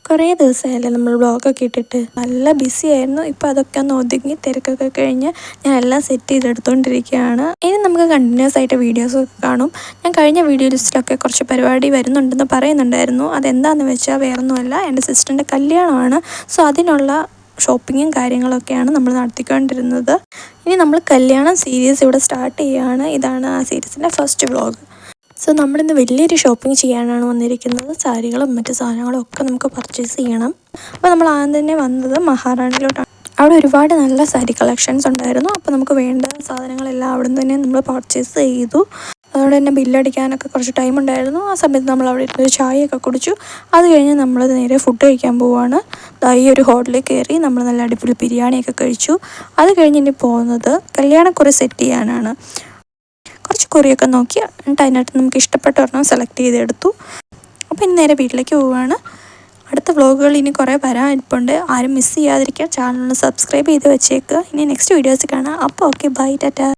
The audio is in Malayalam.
കുറേ ദിവസമായല്ലേ നമ്മൾ വ്ളോഗൊക്കെ ഇട്ടിട്ട് നല്ല ബിസി ആയിരുന്നു. ഇപ്പോൾ അതൊക്കെ ഒന്ന് ഒതുങ്ങി തിരക്കൊക്കെ കഴിഞ്ഞ് ഞാൻ എല്ലാം സെറ്റ് ചെയ്തെടുത്തുകൊണ്ടിരിക്കുകയാണ്. ഇനി നമുക്ക് കണ്ടിന്യൂസ് ആയിട്ട് വീഡിയോസൊക്കെ കാണും. ഞാൻ കഴിഞ്ഞ വീഡിയോ ലിസ്റ്റിലൊക്കെ കുറച്ച് പരിപാടി വരുന്നുണ്ടെന്ന് പറയുന്നുണ്ടായിരുന്നു. അതെന്താണെന്ന് വെച്ചാൽ വേറൊന്നുമല്ല, എൻ്റെ സിസ്റ്ററിൻ്റെ കല്യാണമാണ്. സോ അതിനുള്ള ഷോപ്പിങ്ങും കാര്യങ്ങളൊക്കെയാണ് നമ്മൾ നടത്തിക്കൊണ്ടിരുന്നത്. ഇനി നമ്മൾ കല്യാണം സീരീസ് ഇവിടെ സ്റ്റാർട്ട് ചെയ്യുകയാണ്. ഇതാണ് ആ സീരീസിൻ്റെ ഫസ്റ്റ് വ്ളോഗ്. സോ നമ്മളിന്ന് വലിയൊരു ഷോപ്പിംഗ് ചെയ്യാനാണ് വന്നിരിക്കുന്നത്. സാരികളും മറ്റു സാധനങ്ങളും ഒക്കെ നമുക്ക് പർച്ചേസ് ചെയ്യണം. അപ്പോൾ നമ്മൾ ആദ്യം തന്നെ വന്നത് മഹാറാണിയിലോട്ടാണ്. അവിടെ ഒരുപാട് നല്ല സാരി കളക്ഷൻസ് ഉണ്ടായിരുന്നു. അപ്പോൾ നമുക്ക് വേണ്ട സാധനങ്ങളെല്ലാം അവിടെ നിന്ന് തന്നെ നമ്മൾ പർച്ചേസ് ചെയ്തു. അതുകൊണ്ട് തന്നെ ബില്ലടിക്കാനൊക്കെ കുറച്ച് ടൈം ഉണ്ടായിരുന്നു. ആ സമയത്ത് നമ്മൾ അവിടെ ഇരുന്നൊരു ചായയൊക്കെ കുടിച്ചു. അത് കഴിഞ്ഞ് നമ്മൾ നേരെ ഫുഡ് കഴിക്കാൻ പോവുകയാണ്. ഈ ഒരു ഹോട്ടലിൽ കയറി നമ്മൾ നല്ല അടിപൊളി ബിരിയാണിയൊക്കെ കഴിച്ചു. അത് കഴിഞ്ഞ് ഇനി പോകുന്നത് കല്യാണക്കുറി സെറ്റ് ചെയ്യാനാണ്. കുറച്ച് കുറിയൊക്കെ നോക്കി എന്നിട്ട് അതിനകത്ത് നമുക്ക് ഇഷ്ടപ്പെട്ട ഒരെണ്ണം സെലക്ട് ചെയ്തെടുത്തു. അപ്പോൾ ഇനി നേരെ വീട്ടിലേക്ക് പോവുകയാണ്. അടുത്ത വ്ളോഗുകൾ ഇനി കുറേ വരാനിരിപ്പുണ്ട്. ആരും മിസ് ചെയ്യാതിരിക്കുക. ചാനൽ സബ്സ്ക്രൈബ് ചെയ്ത് വെച്ചേക്കുക. ഇനി നെക്സ്റ്റ് വീഡിയോസ് കാണാം. അപ്പോൾ ഓക്കെ, ബൈ, ടാറ്റാ.